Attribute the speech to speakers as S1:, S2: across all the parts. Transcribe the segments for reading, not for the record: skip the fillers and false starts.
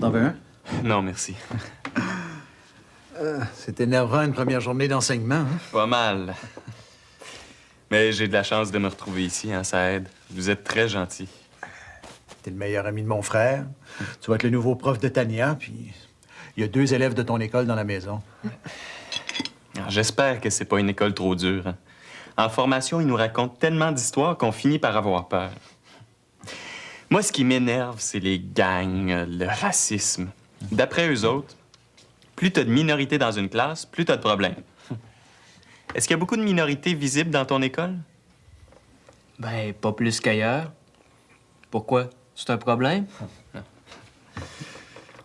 S1: T'en veux un?
S2: Non, merci.
S1: C'est énervant une première journée d'enseignement, hein?
S2: Pas mal. Mais j'ai de la chance de me retrouver ici, hein, ça aide. Vous êtes très gentil.
S1: T'es le meilleur ami de mon frère. Tu vas être le nouveau prof de Tania, puis il y a 2 élèves de ton école dans la maison.
S2: J'espère que c'est pas une école trop dure. Hein. En formation, ils nous racontent tellement d'histoires qu'on finit par avoir peur. Moi, ce qui m'énerve, c'est les gangs, le racisme. D'après eux autres, plus t'as de minorités dans une classe, plus t'as de problèmes. Est-ce qu'il y a beaucoup de minorités visibles dans ton école?
S3: Ben, pas plus qu'ailleurs. Pourquoi? C'est un problème?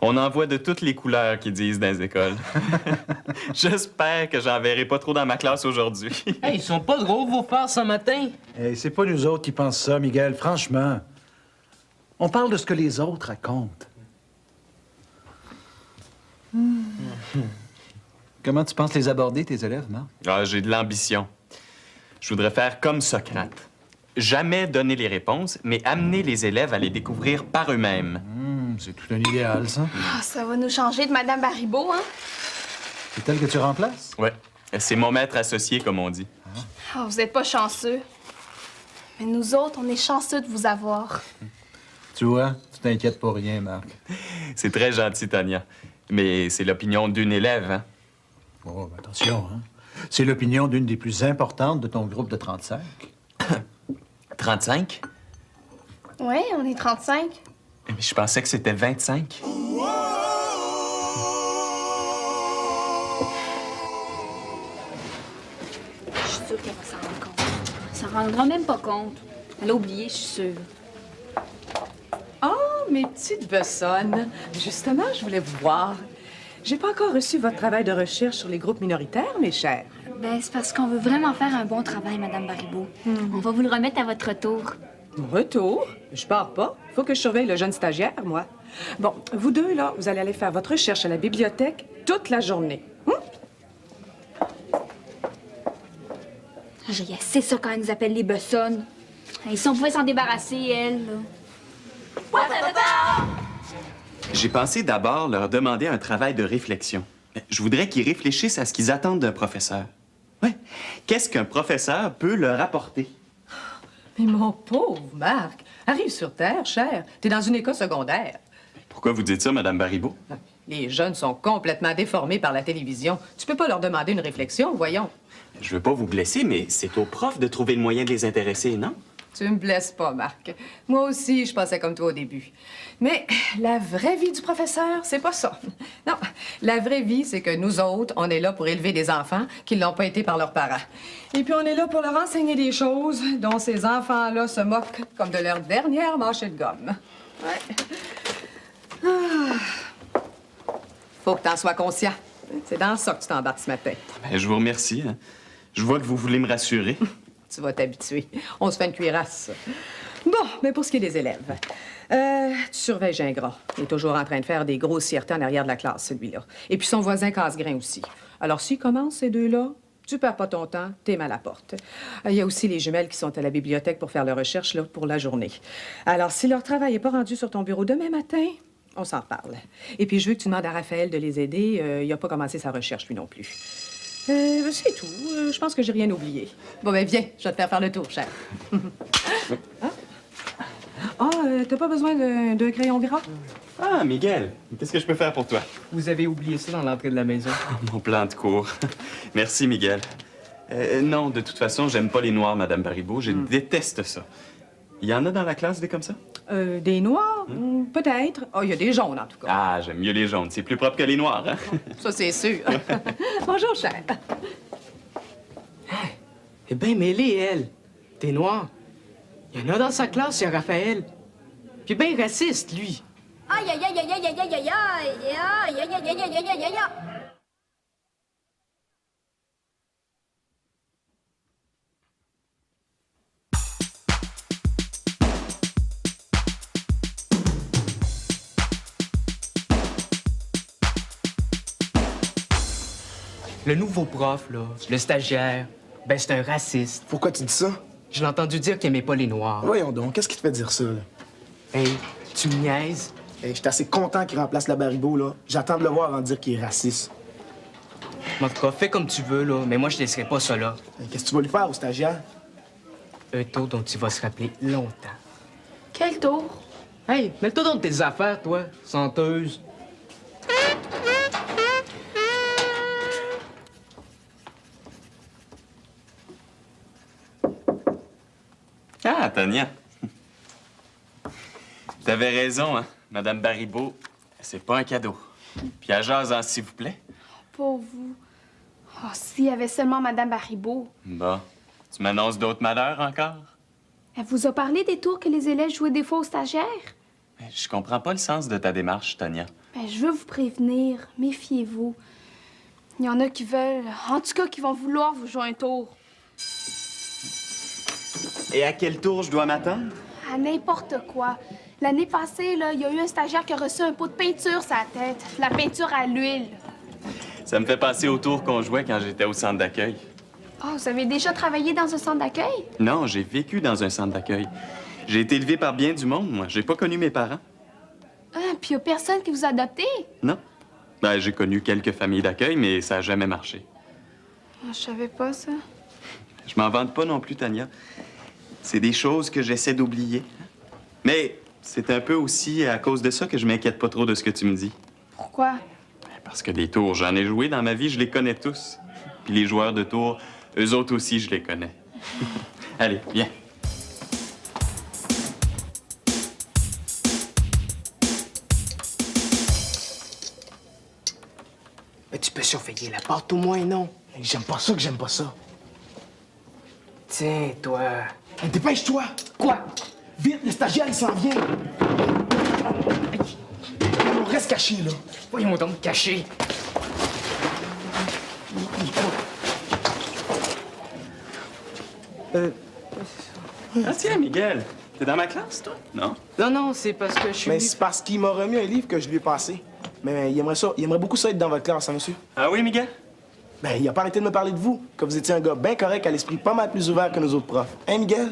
S2: On en voit de toutes les couleurs qu'ils disent dans les écoles. J'espère que j'en verrai pas trop dans ma classe aujourd'hui.
S3: Hey, ils sont pas drôles, vos frères, ce matin?
S1: Hey, c'est pas nous autres qui pensent ça, Miguel, franchement. On parle de ce que les autres racontent. Comment tu penses les aborder, tes élèves, Marc?
S2: Ah, j'ai de l'ambition. Je voudrais faire comme Socrate. Jamais donner les réponses, mais amener les élèves à les découvrir par eux-mêmes.
S1: C'est tout un idéal, ça.
S4: Ah, ça va nous changer de Madame Baribeau, hein?
S1: C'est elle que tu remplaces?
S2: Ouais. C'est mon maître associé, comme on dit.
S4: Ah, vous êtes pas chanceux. Mais nous autres, on est chanceux de vous avoir.
S1: Tu vois, tu t'inquiètes pour rien, Marc.
S2: C'est très gentil, Tania. Mais c'est l'opinion d'une élève, hein?
S1: Oh, ben attention, hein. C'est l'opinion d'une des plus importantes de ton groupe de 35.
S2: 35?
S4: Oui, on est 35.
S2: Mais je pensais que c'était 25.
S5: Je suis sûre qu'elle va s'en rendre compte. Elle s'en rendra même pas compte. Elle a oublié, je suis sûre.
S6: Oh, mes petites bessonnes. Justement, je voulais vous voir. J'ai pas encore reçu votre travail de recherche sur les groupes minoritaires, mes chers.
S5: Ben, c'est parce qu'on veut vraiment faire un bon travail, Madame Baribeau. On va vous le remettre à votre retour.
S6: Mon retour? Je pars pas. Faut que je surveille le jeune stagiaire, moi. Bon, vous deux, là, vous allez aller faire votre recherche à la bibliothèque toute la journée.
S5: J'ai assez ça quand elle nous appelle les bessonnes. Et si on pouvait s'en débarrasser, elle, là.
S2: J'ai pensé d'abord leur demander un travail de réflexion. Je voudrais qu'ils réfléchissent à ce qu'ils attendent d'un professeur. Ouais. Qu'est-ce qu'un professeur peut leur apporter?
S6: Mais mon pauvre Marc, arrive sur Terre, cher. T'es dans une école secondaire.
S2: Pourquoi vous dites ça, Madame Baribeau?
S6: Les jeunes sont complètement déformés par la télévision. Tu peux pas leur demander une réflexion, voyons.
S2: Je veux pas vous blesser, mais c'est aux profs de trouver le moyen de les intéresser, non?
S6: Tu me blesses pas, Marc. Moi aussi, je pensais comme toi au début. Mais la vraie vie du professeur, c'est pas ça. Non, la vraie vie, c'est que nous autres, on est là pour élever des enfants qui l'ont pas été par leurs parents. Et puis on est là pour leur enseigner des choses dont ces enfants-là se moquent comme de leur dernière mâchée de gomme. Ouais. Ah. Faut que t'en sois conscient. C'est dans ça que tu t'embarques ce matin.
S2: Ben, je vous remercie. Hein. Je vois que vous voulez me rassurer.
S6: Tu vas t'habituer. On se fait une cuirasse. Bon, mais pour ce qui est des élèves, tu surveilles Gingras. Il est toujours en train de faire des grossièretés en arrière de la classe, celui-là. Et puis son voisin Casgrain aussi. Alors, s'ils commencent, ces deux-là, tu perds pas ton temps, t'es mal à la porte. Il y a aussi les jumelles qui sont à la bibliothèque pour faire leurs recherches là, pour la journée. Alors, si leur travail n'est pas rendu sur ton bureau demain matin, on s'en reparle. Et puis, je veux que tu demandes à Raphaël de les aider. Il n'a pas commencé sa recherche, lui non plus. C'est tout. Je pense que j'ai rien oublié. Bon, ben viens, je vais te faire le tour, cher. T'as pas besoin d'un crayon gras?
S2: Ah, Miguel, qu'est-ce que je peux faire pour toi?
S3: Vous avez oublié ça dans l'entrée de la maison.
S2: Mon plan de cours. Merci, Miguel. Non, de toute façon, j'aime pas les noirs, Madame Baribeau. Je déteste ça. Il y en a dans la classe des comme ça?
S6: Des noirs? Peut-être. Oh, il y a des jaunes, en tout cas.
S2: Ah, j'aime mieux les jaunes. C'est plus propre que les noirs, hein?
S6: Ça, c'est sûr. Bonjour, cher.
S3: Elle est bien mêlée, elle. T'es noir. Il y en a dans sa classe, il y a Raphaël. Puis bien raciste, lui.
S5: Aïe, aïe, aïe, aïe, aïe, aïe, aïe, aïe, aïe, aïe, aïe, aïe, aïe, aïe, aïe, aïe.
S3: Le nouveau prof, là, le stagiaire, ben c'est un raciste.
S7: Pourquoi tu dis ça?
S3: Je l'ai entendu dire qu'il aimait pas les Noirs.
S7: Voyons donc, qu'est-ce qui te fait dire ça, là?
S3: Hey, tu me niaises?
S7: Hey, j'étais assez content qu'il remplace la Baribeau, là. J'attends de le voir avant de dire qu'il est raciste.
S3: En tout cas, fais comme tu veux, là, mais moi, je laisserai pas ça là.
S7: Hey, qu'est-ce que tu vas lui faire au stagiaire?
S3: Un tour dont tu vas se rappeler longtemps.
S4: Quel tour?
S3: Hey, mets-toi dans tes affaires, toi, senteuse.
S2: Ah, Tania. T'avais raison, hein. Madame Baribeau, c'est pas un cadeau. Puis à jasen, s'il vous plaît.
S4: Pour vous. Oh, s'il y avait seulement Madame Baribeau.
S2: Bon. Tu m'annonces d'autres malheurs encore?
S4: Elle vous a parlé des tours que les élèves jouaient des fois aux stagiaires?
S2: Mais je comprends pas le sens de ta démarche, Tania.
S4: Ben, je veux vous prévenir. Méfiez-vous. Il y en a qui veulent, en tout cas, qui vont vouloir vous jouer un tour.
S2: Et à quel tour je dois m'attendre?
S4: À n'importe quoi. L'année passée, là, il y a eu un stagiaire qui a reçu un pot de peinture sur la tête. La peinture à l'huile.
S2: Ça me fait penser au tour qu'on jouait quand j'étais au centre d'accueil.
S4: Oh, vous avez déjà travaillé dans un centre d'accueil?
S2: Non, j'ai vécu dans un centre d'accueil. J'ai été élevé par bien du monde, moi. J'ai pas connu mes parents.
S4: Ah, puis il y a personne qui vous a adopté?
S2: Non. Ben, j'ai connu quelques familles d'accueil, mais ça a jamais marché.
S4: Oh, je savais pas ça.
S2: Je m'en vante pas non plus, Tania. C'est des choses que j'essaie d'oublier. Mais c'est un peu aussi à cause de ça que je m'inquiète pas trop de ce que tu me dis.
S4: Pourquoi?
S2: Parce que des tours, j'en ai joué dans ma vie, je les connais tous. Puis les joueurs de tours, eux autres aussi, je les connais. Allez, viens.
S3: Mais tu peux surveiller la porte au moins, non?
S7: Hey, j'aime pas ça que j'aime pas ça.
S3: Tiens, toi.
S7: Hey, dépêche-toi!
S3: Quoi?
S7: Vite, le stagiaire, il s'en vient! On reste caché, là.
S3: Voyons donc cacher.
S2: Ah tiens, Miguel, t'es dans ma classe, toi? Non?
S3: Non, c'est parce que je suis...
S7: Mais c'est parce qu'il m'a remis un livre que je lui ai passé. Mais il aimerait beaucoup ça être dans votre classe, hein, monsieur?
S2: Ah oui, Miguel?
S7: Ben, il a pas arrêté de me parler de vous, que vous étiez un gars bien correct, à l'esprit pas mal plus ouvert que nos autres profs. Hein, Miguel?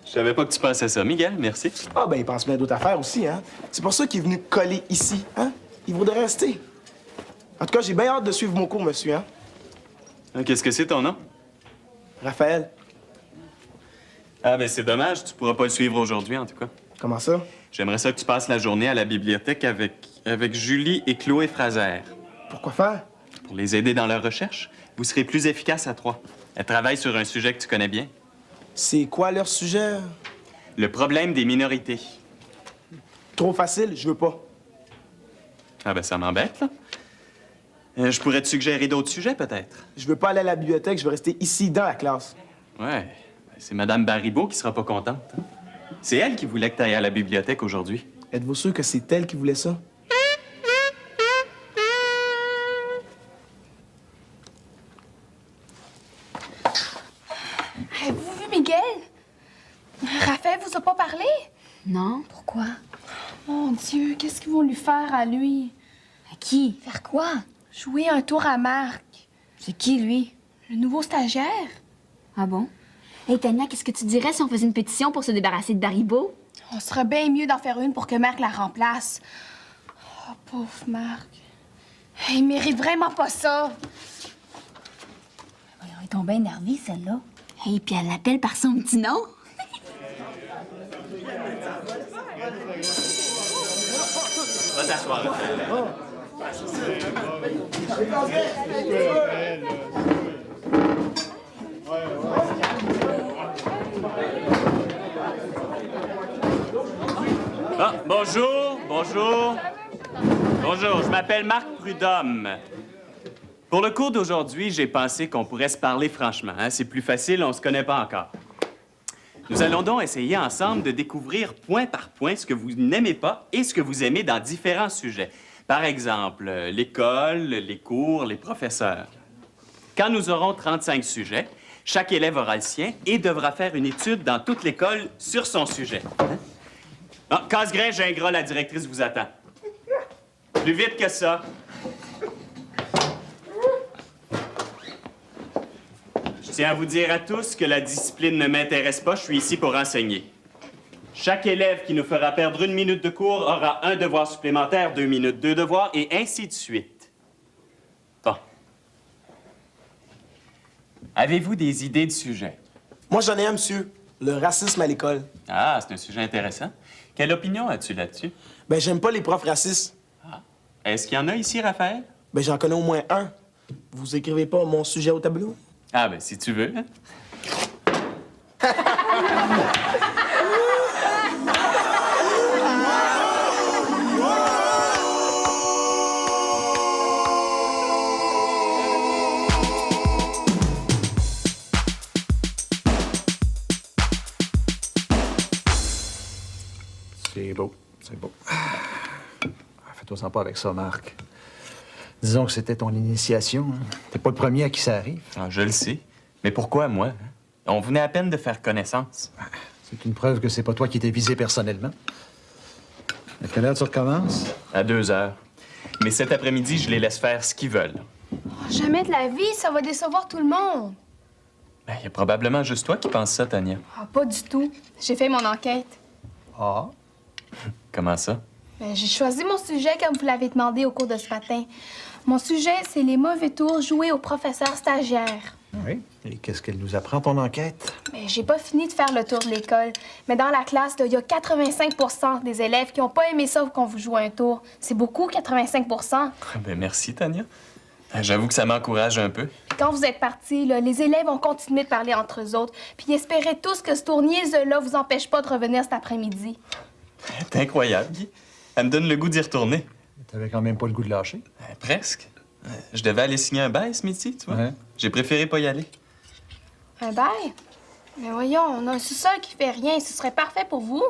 S2: Je savais pas que tu pensais ça. Miguel, merci.
S7: Ah, ben, il pense bien d'autres affaires aussi, hein? C'est pour ça qu'il est venu coller ici, hein? Il voudrait rester. En tout cas, j'ai bien hâte de suivre mon cours, monsieur, hein?
S2: Ah, qu'est-ce que c'est ton nom?
S7: Raphaël,
S2: Ah, ben c'est dommage, tu pourras pas le suivre aujourd'hui, en tout cas.
S7: comment ça?
S2: J'aimerais ça que tu passes la journée à la bibliothèque avec Julie et Chloé Fraser.
S7: Pourquoi faire?
S2: Pour les aider dans leur recherche, vous serez plus efficaces à trois. Elles travaillent sur un sujet que tu connais bien.
S7: C'est quoi leur sujet?
S2: Le problème des minorités.
S7: Trop facile, je veux pas.
S2: Ah, ben ça m'embête, là. Je pourrais te suggérer d'autres sujets, peut-être.
S7: Je veux pas aller à la bibliothèque, je veux rester ici, dans la classe.
S2: Ouais, c'est Madame Baribeau qui sera pas contente. C'est elle qui voulait que tu ailles à la bibliothèque aujourd'hui.
S7: Êtes-vous sûr que c'est elle qui voulait ça?
S4: Avez-vous vu Miguel? Raphaël vous a pas parlé?
S5: Non, pourquoi?
S4: Mon Dieu, qu'est-ce qu'ils vont lui faire à lui?
S5: À qui? Faire quoi?
S4: Jouer un tour à Marc.
S5: C'est qui, lui?
S4: Le nouveau stagiaire?
S5: Ah bon? Hey, Tania, qu'est-ce que tu dirais si on faisait une pétition pour se débarrasser de Baribeau?
S4: On serait bien mieux d'en faire une pour que Marc la remplace. Oh, pauvre Marc. Il mérite vraiment pas ça.
S5: Voyons, elle est tombée énervée, celle-là. Hey, puis elle l'appelle par son petit nom.
S2: Va t'asseoir. Ah, bonjour, bonjour. Bonjour, je m'appelle Marc Prudhomme. Pour le cours d'aujourd'hui, j'ai pensé qu'on pourrait se parler franchement. Hein? C'est plus facile, on se connaît pas encore. Nous allons donc essayer ensemble de découvrir point par point ce que vous n'aimez pas et ce que vous aimez dans différents sujets. Par exemple, l'école, les cours, les professeurs. Quand nous aurons 35 sujets, chaque élève aura le sien et devra faire une étude dans toute l'école sur son sujet. Ah, Casgrain, Gingras, la directrice vous attend. Plus vite que ça. Je tiens à vous dire à tous que la discipline ne m'intéresse pas, je suis ici pour enseigner. Je Chaque élève qui nous fera perdre 1 minute de cours aura un devoir supplémentaire, 2 minutes, 2 devoirs, et ainsi de suite. Bon. Avez-vous des idées de sujet?
S7: Moi, j'en ai un, monsieur. Le racisme à l'école.
S2: Ah, c'est un sujet intéressant. Quelle opinion as-tu là-dessus?
S7: Ben, j'aime pas les profs racistes.
S2: Est-ce qu'il y en a ici, Raphaël?
S7: Ben, j'en connais au moins un. Vous écrivez pas mon sujet au tableau?
S2: Ah, ben, si tu veux. Hein?
S1: C'est beau, c'est beau. Fais-toi pas avec ça, Marc. Disons que c'était ton initiation. Hein. T'es pas le premier à qui ça arrive.
S2: Ah, je le sais. Mais pourquoi moi? Hein? On venait à peine de faire connaissance.
S1: C'est une preuve que c'est pas toi qui t'es visé personnellement. À quelle heure tu recommences?
S2: À 2 heures. Mais cet après-midi, je les laisse faire ce qu'ils veulent.
S4: Jamais de la vie, ça va décevoir tout le monde.
S2: Ben, il y a probablement juste toi qui penses ça, Tania.
S4: Ah, pas du tout. J'ai fait mon enquête.
S1: Ah.
S2: Comment ça?
S4: J'ai choisi mon sujet comme vous l'avez demandé au cours de ce matin. Mon sujet, c'est les mauvais tours joués aux professeurs stagiaires.
S1: Oui. Et qu'est-ce qu'elle nous apprend, ton enquête?
S4: J'ai pas fini de faire le tour de l'école. Mais dans la classe, il y a 85 des élèves qui ont pas aimé ça qu'on vous joue un tour. C'est beaucoup, 85
S2: Ben, merci, Tania. J'avoue que ça m'encourage un peu.
S4: Puis quand vous êtes partis, les élèves ont continué de parler entre eux autres. Puis ils espéraient tous que ce tour niaiseux-là vous empêche pas de revenir cet après-midi.
S2: C'est incroyable, Guy. Elle me donne le goût d'y retourner.
S1: T'avais quand même pas le goût de lâcher.
S2: Presque. Je devais aller signer un bail ce midi, tu vois.
S1: Ouais.
S2: J'ai préféré pas y aller.
S4: Un bail? Mais voyons, on a un sous-sol qui fait rien. Ce serait parfait pour vous.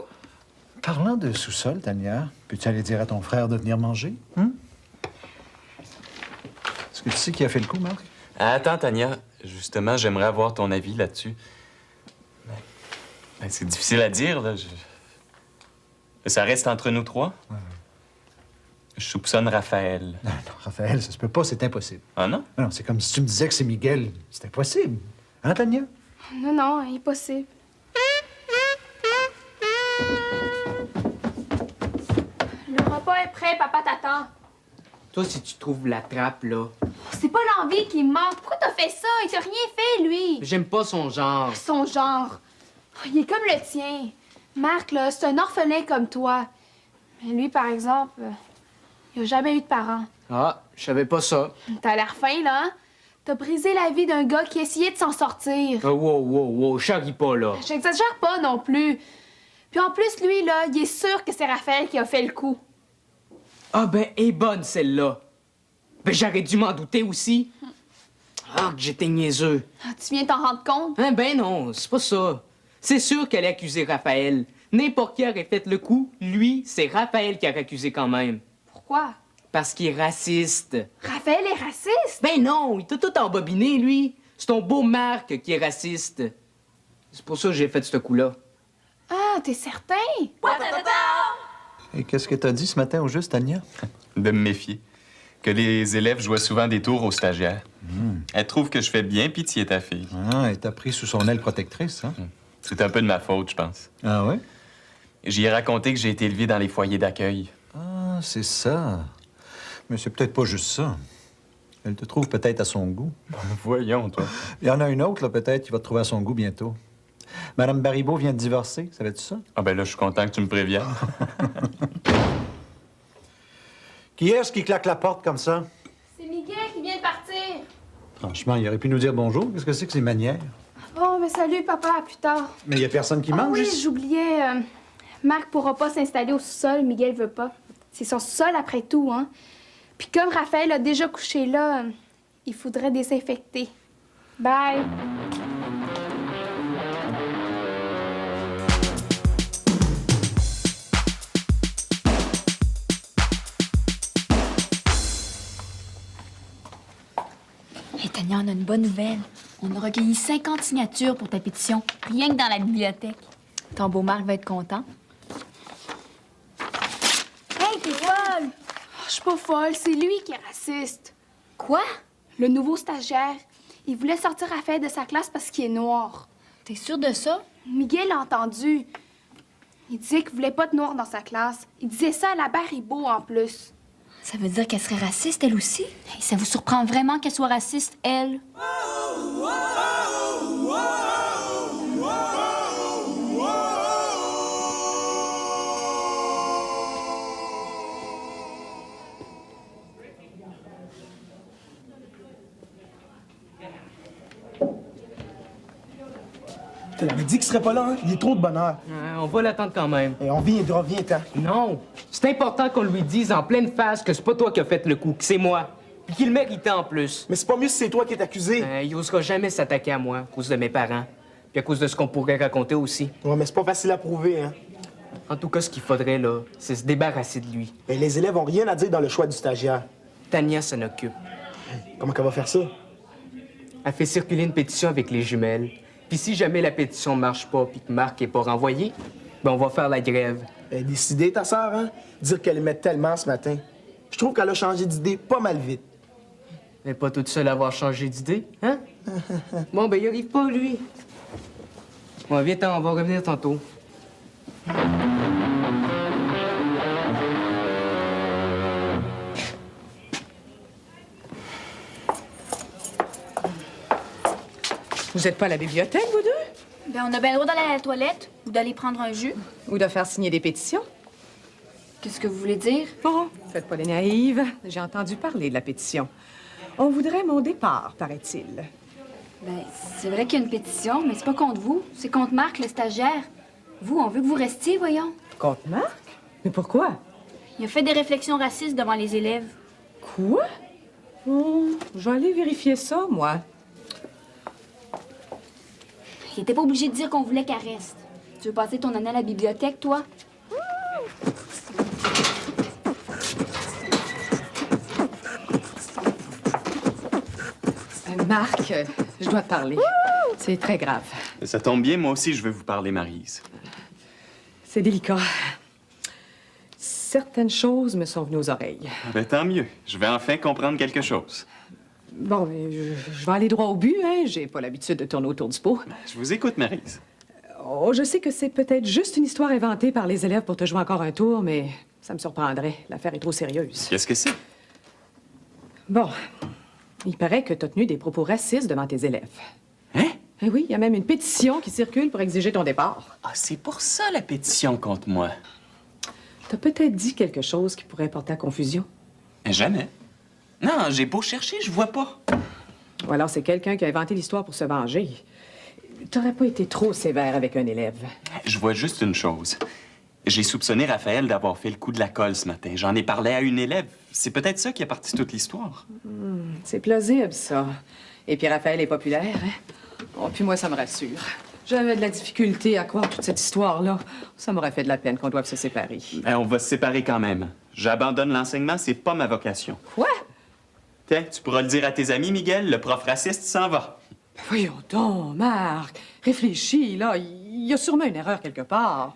S1: Parlant de sous-sol, Tania, peux-tu aller dire à ton frère de venir manger? Est-ce que tu sais qui a fait le coup, Marc?
S2: Attends, Tania. Justement, j'aimerais avoir ton avis là-dessus. Ben, c'est difficile à dire, là. Ça reste entre nous trois.
S1: Ouais.
S2: Je soupçonne Raphaël.
S1: Non, Raphaël, ça se peut pas, c'est impossible.
S2: Ah non?
S1: Non, c'est comme si tu me disais que c'est Miguel. C'est impossible. Hein, Tania?
S4: Non, non, impossible. Le repas est prêt, papa t'attend.
S3: Toi, si tu trouves la trappe, là,
S4: C'est pas l'envie qui me manque. Pourquoi t'as fait ça? Il t'a rien fait, lui.
S3: j'aime pas son genre.
S4: Son genre. Il est comme le tien. Marc, là, c'est un orphelin comme toi. Mais lui, par exemple, il a jamais eu de parents.
S3: Ah, je savais pas ça.
S4: T'as l'air fin, là. Hein? T'as brisé la vie d'un gars qui essayait de s'en sortir.
S3: Oh, wow, charrie pas, là.
S4: J'exagère pas non plus. Puis en plus, lui, là, il est sûr que c'est Raphaël qui a fait le coup.
S3: Ah, ben, est bonne, celle-là. Ben, j'aurais dû m'en douter aussi. Ah, que j'étais niaiseux.
S4: Ah, tu viens t'en rendre compte?
S3: Hein, ben non, c'est pas ça. C'est sûr qu'elle a accusé Raphaël. N'importe qui aurait fait le coup, lui, c'est Raphaël qui a accusé quand même.
S4: Pourquoi?
S3: Parce qu'il est raciste.
S4: Raphaël est raciste?
S3: Ben non, il t'a tout embobiné, lui. C'est ton beau Marc qui est raciste. C'est pour ça que j'ai fait ce coup-là.
S4: Ah, t'es certain?
S1: Et qu'est-ce que t'as dit ce matin au juste, Tania?
S2: De me méfier. Que les élèves jouaient souvent des tours aux stagiaires. Elle trouve que je fais bien pitié ta fille.
S1: Ah, elle t'a pris sous son aile protectrice, hein?
S2: C'est un peu de ma faute, je pense.
S1: Ah ouais?
S2: J'y ai raconté que j'ai été élevé dans les foyers d'accueil.
S1: Ah, c'est ça. Mais c'est peut-être pas juste ça. Elle te trouve peut-être à son goût.
S2: Voyons, toi.
S1: Il y en a une autre, là, peut-être, qui va te trouver à son goût bientôt. Madame Baribeau vient de divorcer, savais-tu ça?
S2: Ah ben là, je suis content que tu me préviennes.
S1: Qui est-ce qui claque la porte comme ça?
S4: C'est Miguel qui vient de partir.
S1: Franchement, il aurait pu nous dire bonjour. Qu'est-ce que c'est que ces manières?
S4: Bon, mais salut, papa, à plus tard.
S1: Mais il y a personne qui
S4: Ah
S1: mange.
S4: oui, j'oubliais. Marc pourra pas s'installer au sous-sol, Miguel veut pas. C'est son sous-sol après tout, hein. Puis comme Raphaël a déjà couché là, il faudrait désinfecter. Bye.
S5: Hé, Tania, on a une bonne nouvelle. On a recueilli 50 signatures pour ta pétition, rien que dans la bibliothèque. Ton beau Marc va être content.
S4: Hey, t'es folle! Je suis pas folle, c'est lui qui est raciste.
S5: Quoi?
S4: Le nouveau stagiaire. Il voulait sortir Raphaël de sa classe parce qu'il est noir.
S5: T'es sûre de ça?
S4: Miguel l'a entendu. Il disait qu'il voulait pas de noirs dans sa classe. Il disait ça à la Baribeau, en plus.
S5: Ça veut dire qu'elle serait raciste, elle aussi? Hey, ça vous surprend vraiment qu'elle soit raciste, elle?
S7: Tu l'avais dit qu'il serait pas là, hein? Il est trop de bonheur.
S3: On va l'attendre quand même.
S7: Et on vient-t'en.
S3: Non, c'est important qu'on lui dise en pleine face que c'est pas toi qui as fait le coup, que c'est moi. Puis qu'il le méritait en plus.
S7: Mais c'est pas mieux si c'est toi qui es accusé.
S3: Il osera jamais s'attaquer à moi à cause de mes parents. Puis à cause de ce qu'on pourrait raconter aussi.
S7: Ouais, mais c'est pas facile à prouver, hein?
S3: En tout cas, ce qu'il faudrait, là, c'est se débarrasser de lui.
S7: Et les élèves ont rien à dire dans le choix du stagiaire.
S3: Tania s'en occupe.
S7: Comment qu'elle va faire ça?
S3: Elle fait circuler une pétition avec les jumelles. Puis si jamais la pétition marche pas puis que Marc est pas renvoyé, ben on va faire la grève.
S7: Elle est décidée, ta sœur, hein? Dire qu'elle aimait tellement ce matin. Je trouve qu'elle a changé d'idée pas mal vite.
S3: Elle n'est pas toute seule à avoir changé d'idée, hein? Bon, ben, il arrive pas, lui. Bon, viens-t'en, on va revenir tantôt.
S6: Vous êtes pas à la bibliothèque, vous deux?
S5: Ben, on a bien le droit d'aller à la toilette ou d'aller prendre un jus.
S6: Ou de faire signer des pétitions?
S5: Qu'est-ce que vous voulez dire?
S6: Oh, faites pas les naïves. J'ai entendu parler de la pétition. On voudrait mon départ, paraît-il.
S5: Ben, c'est vrai qu'il y a une pétition, mais c'est pas contre vous. C'est contre Marc, le stagiaire. Vous, on veut que vous restiez, voyons.
S6: Contre Marc? Mais pourquoi?
S5: Il a fait des réflexions racistes devant les élèves.
S6: Quoi? Oh, je vais aller vérifier ça, moi.
S5: Il était pas obligé de dire qu'on voulait qu'elle reste. Tu veux passer ton année à la bibliothèque, toi?
S6: Marc, je dois te parler. C'est très grave.
S2: Ça tombe bien, moi aussi, je veux vous parler, Maryse.
S6: C'est délicat. Certaines choses me sont venues aux oreilles.
S2: Ben, tant mieux. Je vais enfin comprendre quelque chose.
S6: Bon, mais je vais aller droit au but, hein. J'ai pas l'habitude de tourner autour du pot.
S2: Je vous écoute, Maryse.
S6: Oh, je sais que c'est peut-être juste une histoire inventée par les élèves pour te jouer encore un tour, mais ça me surprendrait. L'affaire est trop sérieuse.
S2: Qu'est-ce que c'est?
S6: Bon, il paraît que tu as tenu des propos racistes devant tes élèves.
S2: Hein?
S6: Eh oui, il y a même une pétition qui circule pour exiger ton départ.
S2: Ah, c'est pour ça la pétition contre moi.
S6: T'as peut-être dit quelque chose qui pourrait porter à confusion.
S2: Jamais. Non, j'ai beau chercher, je vois pas.
S6: Ou alors c'est quelqu'un qui a inventé l'histoire pour se venger. T'aurais pas été trop sévère avec un élève.
S2: Je vois juste une chose. J'ai soupçonné Raphaël d'avoir fait le coup de la colle ce matin. J'en ai parlé à une élève. C'est peut-être ça qui a parti toute l'histoire.
S6: C'est plausible, ça. Et puis Raphaël est populaire, hein? Oh, puis moi, ça me rassure. J'avais de la difficulté à croire toute cette histoire-là. Ça m'aurait fait de la peine qu'on doive se séparer.
S2: Ben, on va se séparer quand même. J'abandonne l'enseignement, c'est pas ma vocation.
S6: Quoi?
S2: Tiens, tu pourras le dire à tes amis, Miguel, le prof raciste s'en va.
S6: Voyons donc, Marc. Réfléchis, là. Il y a sûrement une erreur quelque part.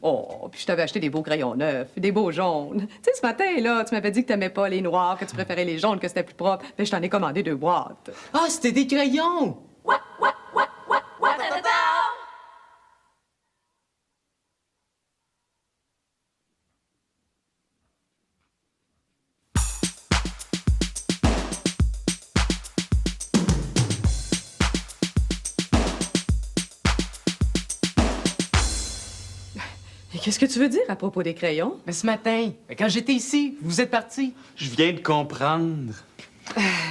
S6: Oh, puis je t'avais acheté des beaux crayons neufs, des beaux jaunes. Tu sais, ce matin, là, tu m'avais dit que t'aimais pas les noirs, que tu préférais les jaunes, que c'était plus propre. Ben, je t'en ai commandé 2 boîtes.
S3: Ah, c'était des crayons!
S6: Et qu'est-ce que tu veux dire à propos des crayons?
S3: Mais ce matin, quand j'étais ici, vous êtes partis.
S2: Je viens de comprendre.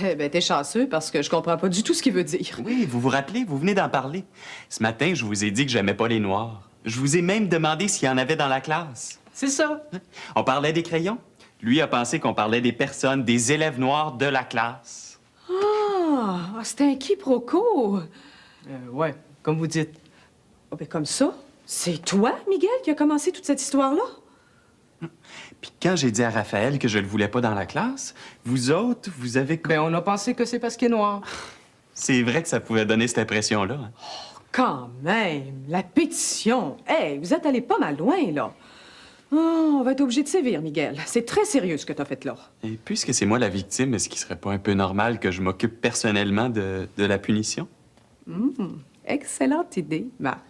S6: Eh ben, t'es chanceux parce que je comprends pas du tout ce qu'il veut dire.
S2: Oui, vous vous rappelez, vous venez d'en parler. Ce matin, je vous ai dit que j'aimais pas les noirs. Je vous ai même demandé s'il y en avait dans la classe.
S3: C'est ça.
S2: On parlait des crayons. Lui a pensé qu'on parlait des personnes, des élèves noirs de la classe.
S6: Ah, c'était un quiproquo.
S3: Ouais, comme vous dites.
S6: Oh, ben, comme ça, c'est toi, Miguel, qui a commencé toute cette histoire-là?
S2: Puis quand j'ai dit à Raphaël que je le voulais pas dans la classe, vous autres, vous avez...
S3: Ben, on a pensé que c'est parce qu'il est noir.
S2: C'est vrai que ça pouvait donner cette impression-là. Hein.
S6: Quand même, la pétition. Hey, vous êtes allé pas mal loin, là. Oh, on va être obligé de sévir, Miguel. C'est très sérieux ce que t'as fait là.
S2: Et puisque c'est moi la victime, est-ce qu'il serait pas un peu normal que je m'occupe personnellement de la punition?
S6: Excellente idée, Marc.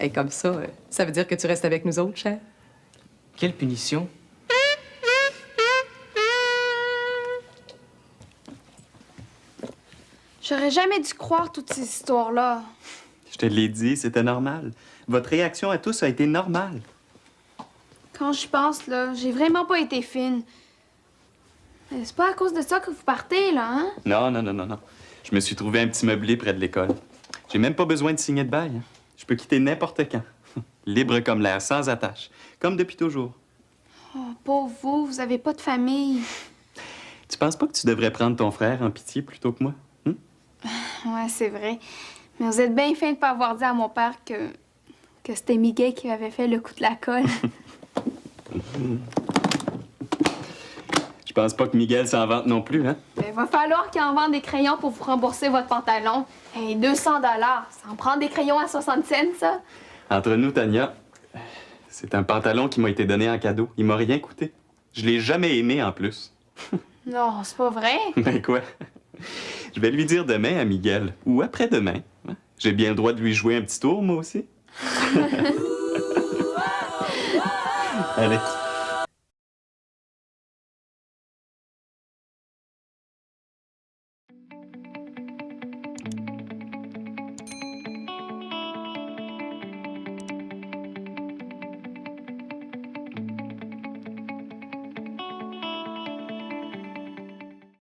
S6: Et comme ça, ça veut dire que tu restes avec nous autres, cher?
S3: Quelle punition.
S4: J'aurais jamais dû croire toutes ces histoires-là.
S2: Je te l'ai dit, c'était normal. Votre réaction à tous a été normale.
S4: Quand je pense, là, j'ai vraiment pas été fine. Mais c'est pas à cause de ça que vous partez, là, hein?
S2: Non. Je me suis trouvé un petit meublé près de l'école. J'ai même pas besoin de signer de bail. Hein. Je peux quitter n'importe quand. Libre comme l'air, sans attache. Comme depuis toujours.
S4: Oh, pauvre vous avez pas de famille.
S2: Tu penses pas que tu devrais prendre ton frère en pitié plutôt que moi?
S4: Ouais, c'est vrai. Mais vous êtes bien fin de pas avoir dit à mon père que c'était Miguel qui avait fait le coup de la colle.
S2: Je pense pas que Miguel s'en vante non plus, hein?
S4: Ben, il va falloir qu'il en vende des crayons pour vous rembourser votre pantalon. Hey, 200 $. Ça en prend des crayons à 60 cents, ça?
S2: Entre nous, Tania, c'est un pantalon qui m'a été donné en cadeau. Il m'a rien coûté. Je l'ai jamais aimé, en plus.
S4: Non, c'est pas vrai.
S2: Ben quoi? Je vais lui dire demain à Miguel, ou après-demain. Hein? J'ai bien le droit de lui jouer un petit tour, moi aussi. Allez.